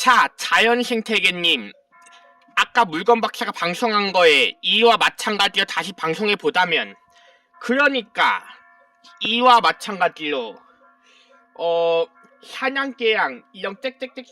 자, 자연생태계님. 아까 물건박사가 방송한 거에 이와 마찬가지로 다시 방송해 보다면, 그러니까 이와 마찬가지로 사냥개양 이런 땡땡땡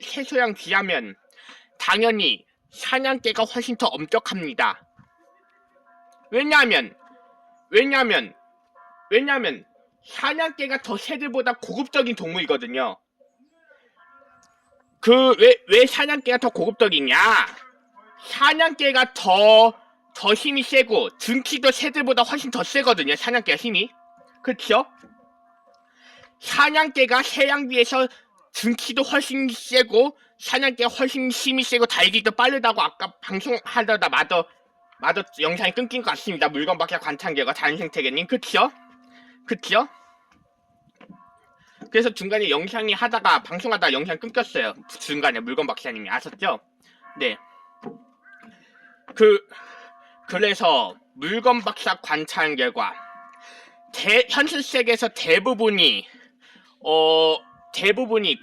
채소양 비하면 당연히 사냥개가 훨씬 더 엄격합니다. 왜냐하면 사냥개가 더 새들보다 고급적인 동물이거든요. 왜 사냥개가 더 고급적이냐? 사냥개가 더 힘이 세고 등치도 새들보다 훨씬 더 세거든요. 사냥개가 힘이. 그쵸? 사냥개가 새양 비해서 등치도 훨씬 세고 사냥개가 훨씬 힘이 세고 달리기도 빠르다고 아까 방송하다가 마저 영상이 끊긴 것 같습니다. 물건박사 관찰계가 자연생태계님. 그쵸? 그래서 중간에 방송하다가 영상 끊겼어요. 중간에 물건박사님이 아셨죠? 네. 그래서 물건박사 관찰 결과 현실 세계에서 대부분이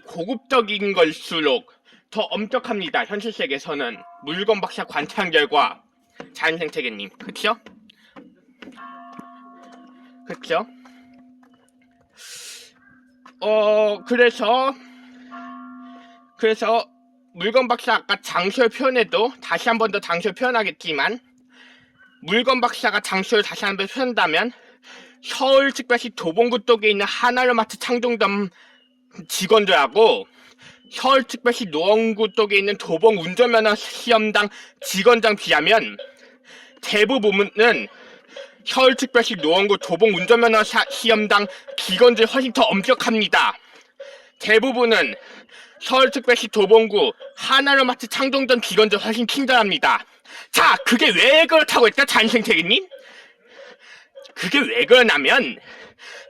고급적인 걸수록 더 엄격합니다. 현실 세계에서는 물건박사 관찰 결과 자연생태계님. 그쵸? 그래서 물건박사 아까 장소를 표현해도 다시 한 번 더 장소를 표현하겠지만, 물건박사가 장소를 다시 한 번 표현한다면 서울특별시 도봉구 쪽에 있는 하나로마트 창동점 직원들하고 서울특별시 노원구 쪽에 있는 도봉 운전면허 시험당 직원장 비하면 대부분은 서울특별시 노원구 도봉 운전면허 시험당 직원들이 훨씬 더 엄격합니다. 대부분은 서울특별시 도봉구 하나로마트 창동점 직원들 훨씬 친절합니다. 자, 그게 왜 그렇다고 했죠, 자연생태계님? 그게 왜 그러냐면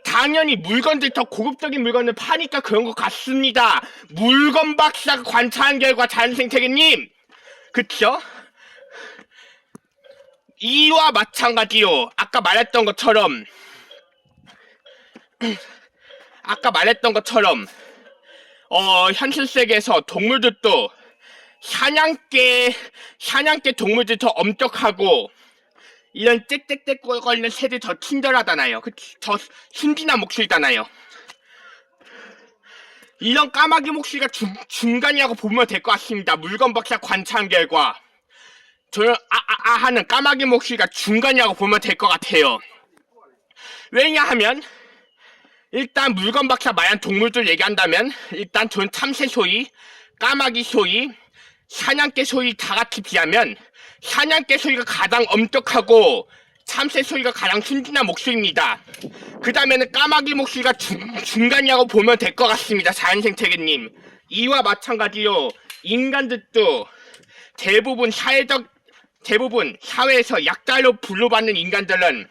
당연히 물건들 더 고급적인 물건을 파니까 그런 것 같습니다. 물건박사가 관찰한 결과 자연생태계님. 그쵸? 이와 마찬가지로 아까 말했던 것처럼 현실 세계에서 동물들도 사냥개 동물들 더 엄격하고 이런 짹짹짹 거리는 새들 더 친절하잖아요. 더 순진한 목소리잖아요. 이런 까마귀 목소리가 중간이라고 보면 될 것 같습니다. 물건박사 관찰 결과 저는 하는 까마귀 목소리가 중간이라고 보면 될 것 같아요. 왜냐하면 일단 물건박사 말한 동물들 얘기한다면 일단 저는 참새 소리, 까마귀 소리, 사냥개 소리 다 같이 비하면 사냥개 소리가 가장 엄격하고 참새 소리가 가장 순진한 목소리입니다. 그 다음에는 까마귀 목소리가 중간이라고 보면 될 것 같습니다. 자연생태계님. 이와 마찬가지로 인간들도 대부분 사회에서 약자로 분류받는 인간들은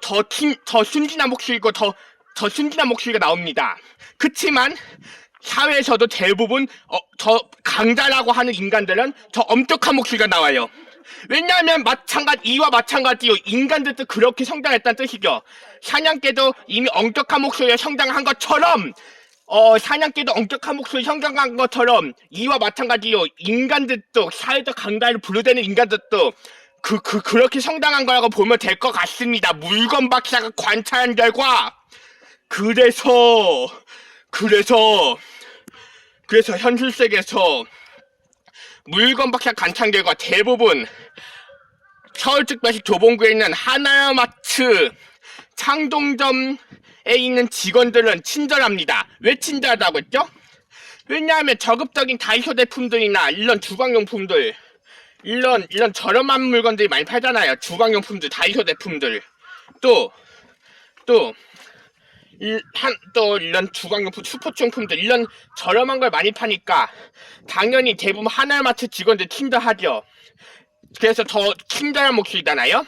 더 순진한 목소리고 더 순진한 목소리가 나옵니다. 그치만 사회에서도 대부분 더 강자라고 하는 인간들은 더 엄격한 목소리가 나와요. 왜냐하면 이와 마찬가지로 인간들도 그렇게 성장했다는 뜻이죠. 사냥개도 이미 엄격한 목소리에 성장한 것처럼 이와 마찬가지로 인간들도 사회적 강자로 분류되는 인간들도 그렇게 성장한 거라고 보면 될 것 같습니다. 물건박사가 관찰한 결과 그래서 현실 세계에서 물건박사 관찰 결과 대부분 서울특별시 도봉구에 있는 하나마트 창동점에 있는 직원들은 친절합니다. 왜 친절하다고 했죠? 왜냐하면 저급적인 다이소 제품들이나 이런 주방용품들, 이런 저렴한 물건들이 많이 팔잖아요. 주방용품들, 다이소 제품들, 또 이런 주방용품, 스포츠용품들 이런 저렴한 걸 많이 파니까 당연히 대부분 하나마트 직원들 친절하죠. 그래서 더 친절한 목소리잖아요.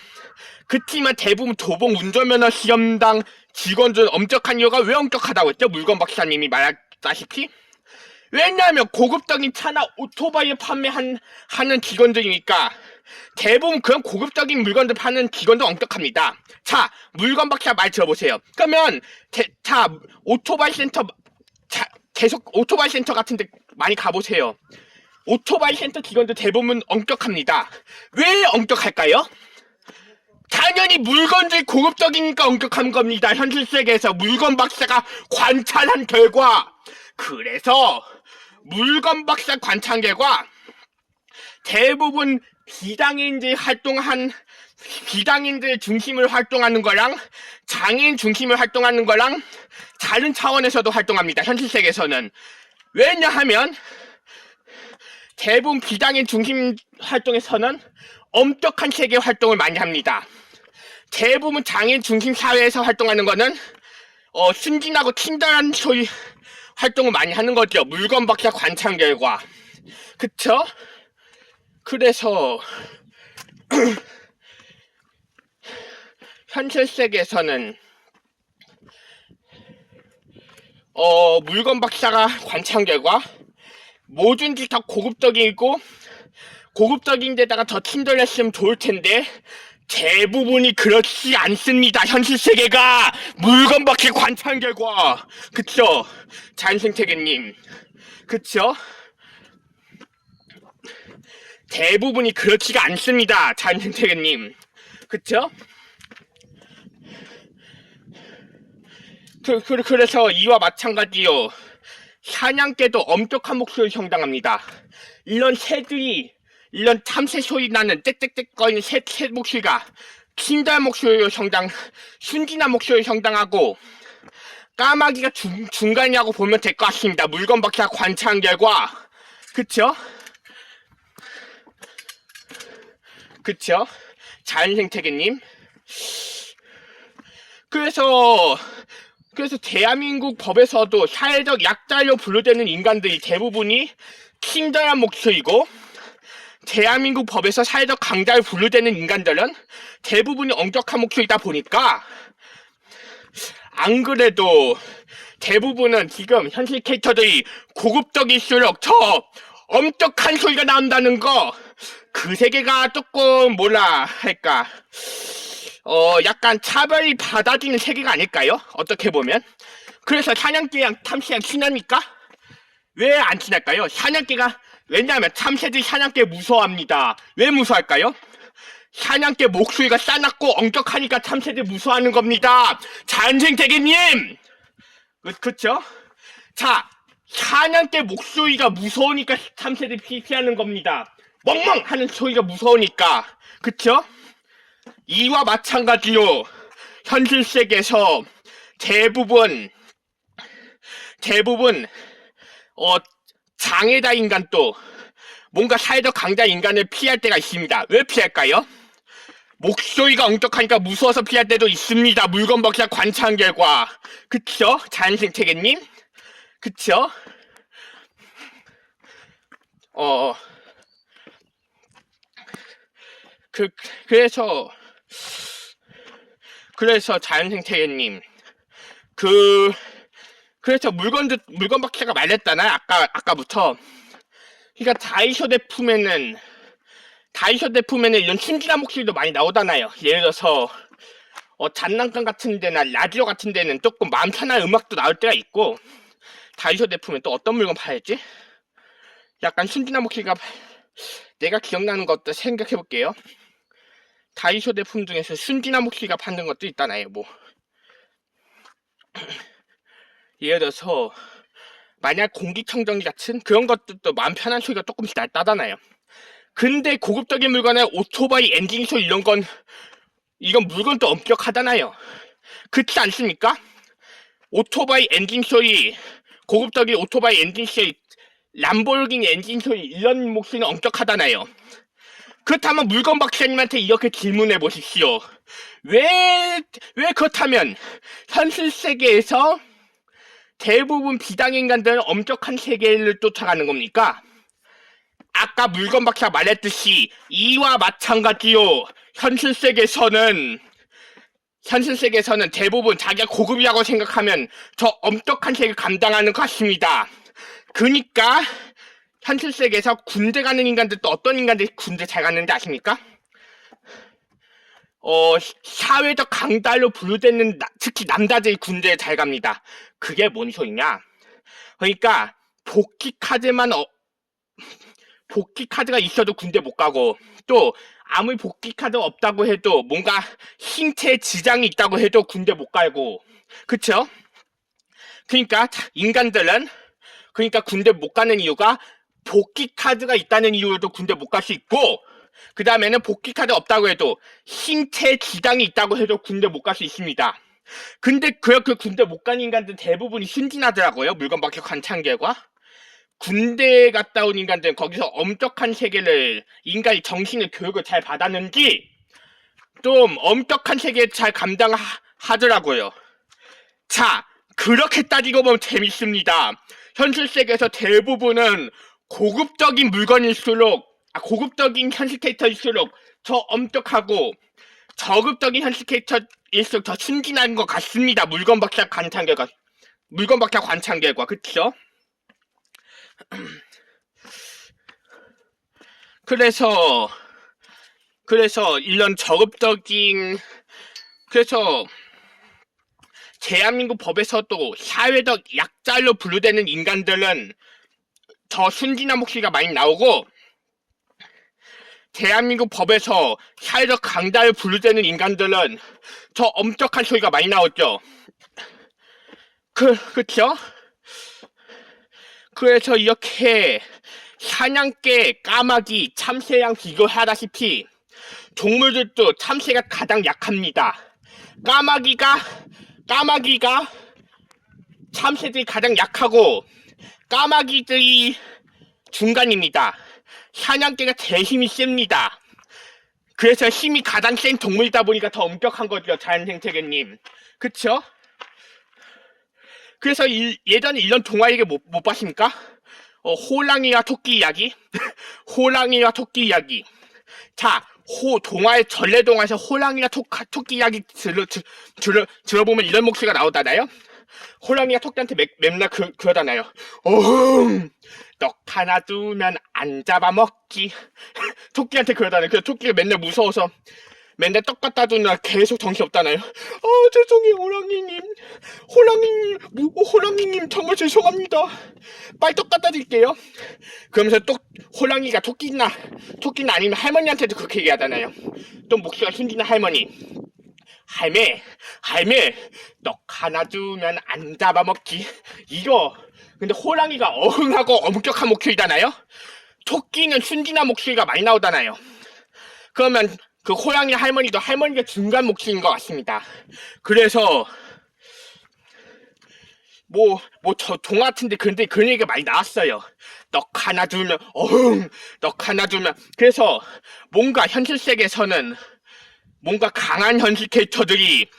그치만 대부분 도봉 운전면허 시험당 직원들은 엄격한 이유가 왜 엄격하다고 했죠? 물건박사님이 말했다시피 왜냐하면 고급적인 차나 오토바이를 판매하는 직원들이니까 대부분 그런 고급적인 물건들 파는 직원도 엄격합니다. 자, 물건박사 말 들어보세요. 그러면 오토바이 센터 같은 데 많이 가보세요. 오토바이 센터 직원들 대부분 엄격합니다. 왜 엄격할까요? 당연히 물건들 고급적이니까 엄격한 겁니다. 현실 세계에서 물건 박사가 관찰한 결과. 그래서 물건 박사 관찰 결과 대부분 비장애인들 중심으로 활동하는 거랑 장애인 중심으로 활동하는 거랑 다른 차원에서도 활동합니다. 현실 세계에서는. 왜냐하면 대부분 비장애인 중심 활동에서는 엄격한 세계 활동을 많이 합니다. 대부분 장애인 중심 사회에서 활동하는 거는 순진하고 친절한 소위 활동을 많이 하는 거죠. 물건 박사 관찰 결과. 그쵸? 그래서 현실 세계에서는 물건 박사가 관찰 결과 뭐든지 다 고급적이고 고급적인 데다가 더 친절했으면 좋을 텐데 대부분이 그렇지 않습니다. 현실 세계가 물건 박사 관찰 결과. 그쵸? 자연생태계님. 그쵸? 대부분이 그렇지가 않습니다. 자연생태계님. 그쵸? 그래서 이와 마찬가지요. 사냥개도 엄격한 목소리를 형당합니다. 이런 새들이 이런 참새 소리 나는 짹짹짹거리는 새 목소리가 친절한 목소리로 순진한 목소리를 형당하고 까마귀가 중간이라고 보면 될 것 같습니다. 물건 박사 관찰한 결과. 그쵸? 그쵸? 자연생태계님. 그래서 대한민국 법에서도 사회적 약자로 분류되는 인간들이 대부분이 친절한 목소리고 대한민국 법에서 사회적 강자로 분류되는 인간들은 대부분이 엄격한 목소리다 보니까 안 그래도 대부분은 지금 현실 캐릭터들이 고급적일수록 더 엄격한 소리가 나온다는 거, 그 세계가 조금 뭐라 할까 약간 차별이 받아지는 세계가 아닐까요? 어떻게 보면. 그래서 사냥개랑 참새랑 친합니까? 왜 안 친할까요? 왜냐하면 참새들이 사냥개 무서워합니다. 왜 무서워할까요? 사냥개 목소리가 싸납고 엄격하니까 참새들 무서워하는 겁니다. 자연생태계님! 그쵸? 자, 사냥개 목소리가 무서우니까 참새들이 피하는 겁니다. 멍멍! 하는 소리가 무서우니까. 그쵸? 이와 마찬가지로 현실 세계에서 대부분 장애다 인간도 뭔가 사회적 강자 인간을 피할 때가 있습니다. 왜 피할까요? 목소리가 엄격하니까 무서워서 피할 때도 있습니다. 물건 박사 관찰 결과. 그쵸? 자연생태계님? 그쵸? 그래서 자연생태계님. 그래서 물건 박사가 말했잖아요. 아까부터. 그러니까 다이소 제품에는 이런 순진한 목소리도 많이 나오잖아요. 예를 들어서 장난감 같은 데나 라디오 같은 데는 조금 마음 편한 음악도 나올 때가 있고, 다이소 제품에 또 어떤 물건 팔지? 약간 순진한 목소리가 내가 기억나는 것도 생각해 볼게요. 다이소 제품 중에서 순진한 목소리가 파는 것도 있잖아요. 뭐 예를 들어서 만약 공기청정기 같은 그런 것들도 마음 편한 소리가 조금씩 나잖아요. 근데 고급적인 물건에 오토바이 엔진 소리 이건 물건도 엄격하잖아요. 그렇지 않습니까? 오토바이 엔진 소리, 고급적인 오토바이 엔진 소리, 람보르기니 엔진 소리 이런 목소리는 엄격하잖아요. 그렇다면 물건 박사님한테 이렇게 질문해 보십시오. 왜 그렇다면 현실 세계에서 대부분 비장애 인간들은 엄격한 세계를 쫓아가는 겁니까? 아까 물건 박사 말했듯이 이와 마찬가지로 현실 세계에서는 대부분 자기가 고급이라고 생각하면 저 엄격한 세계를 감당하는 것 같습니다. 그러니까 현실 세계에서 군대 가는 인간들도 어떤 인간들이 군대 잘 갔는지 아십니까? 사회적 강자로 분류되는 특히 남자들이 군대에 잘 갑니다. 그게 뭔 소리냐? 그러니까 복귀 카드가 있어도 군대 못 가고, 또 아무리 복귀 카드가 없다고 해도 뭔가 신체 지장이 있다고 해도 군대 못 가고, 그쵸? 그러니까 인간들은 군대 못 가는 이유가 복귀 카드가 있다는 이유로도 군대 못 갈 수 있고, 그 다음에는 복귀 카드 없다고 해도 신체 지장이 있다고 해도 군대 못 갈 수 있습니다. 근데 그 군대 못 간 인간들 대부분이 순진하더라고요. 물건박혀 관창계과. 군대 갔다 온 인간들은 거기서 엄격한 세계를, 인간이 정신의 교육을 잘 받았는지 좀 엄격한 세계를 잘 감당하더라고요. 자, 그렇게 따지고 보면 재밌습니다. 현실 세계에서 대부분은 고급적인 물건일수록, 고급적인 현실 캐릭터일수록 더 엄격하고, 저급적인 현실 캐릭터일수록 더 순진한 것 같습니다. 물건박사 관창계과, 그쵸? 그래서 이런 저급적인, 그래서 대한민국 법에서도 사회적 약자로 분류되는 인간들은 더 순진한 목소리가 많이 나오고, 대한민국 법에서 사회적 강자로 분류되는 인간들은 더 엄격한 소리가 많이 나오죠. 그쵸? 그래서 이렇게 사냥개, 까마귀, 참새랑 비교하다시피 동물들도 참새가 가장 약합니다. 까마귀가 참새들이 가장 약하고, 까마귀들이 중간입니다. 사냥개가 제일 힘이 셉니다. 그래서 힘이 가장 센 동물이다 보니까 더 엄격한 거죠, 자연생태계님. 그쵸? 그래서 예전에 이런 동화 얘기 못 봤습니까? 호랑이와 토끼 이야기? 호랑이와 토끼 이야기. 자, 동화의 전래동화에서 호랑이와 토끼 이야기 들어보면 이런 목소리가 나오잖아요? 호랑이가 토끼한테 맨날 그러잖아요. 떡 하나 두면 안 잡아먹기. 토끼한테 그러잖아요. 그래서 토끼가 맨날 무서워서 맨날 떡 갖다 두느라 계속 정신없잖아요. 죄송해요, 호랑이님 정말 죄송합니다. 빨리 떡 갖다 드릴게요. 그러면서 또 호랑이가 토끼나 아니면 할머니한테도 그렇게 얘기하잖아요. 또 목소리가 순진한 할머니, 할매, 떡 하나 두면 안 잡아먹기. 이거 근데 호랑이가 어흥하고 엄격한 목소리잖아요. 토끼는 순진한 목소리가 많이 나오잖아요. 그러면 그 호랑이 할머니가 중간 목소리인 것 같습니다. 그래서 저 동화 같은데 근데 그런 얘기가 많이 나왔어요. 떡 하나 두면 떡 하나 두면. 그래서 뭔가 현실 세계에서는 뭔가 강한 현실 캐릭터들이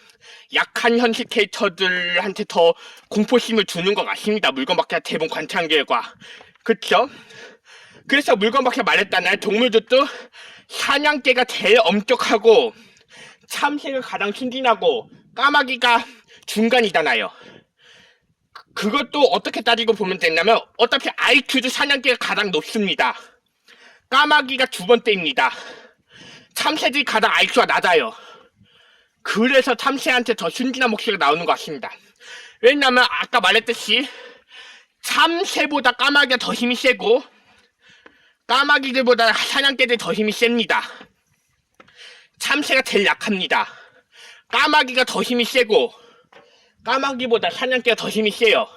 약한 현실 캐릭터들한테 더 공포심을 주는 것 같습니다. 물건박사 대본 관창계과. 그쵸? 그래서 물건박사 말했잖아요. 동물들도 사냥개가 제일 엄격하고, 참새가 가장 순진하고, 까마귀가 중간이잖아요. 그것도 어떻게 따지고 보면 되냐면, 어차피 IQ도 사냥개가 가장 높습니다. 까마귀가 두 번째입니다. 참새들이 가장 IQ가 낮아요. 그래서 참새한테 더 순진한 목소리가 나오는 것 같습니다. 왜냐면 아까 말했듯이 참새보다 까마귀가 더 힘이 세고, 까마귀들보다 사냥개들이 더 힘이 셉니다. 참새가 제일 약합니다. 까마귀가 더 힘이 세고, 까마귀보다 사냥개가 더 힘이 세요.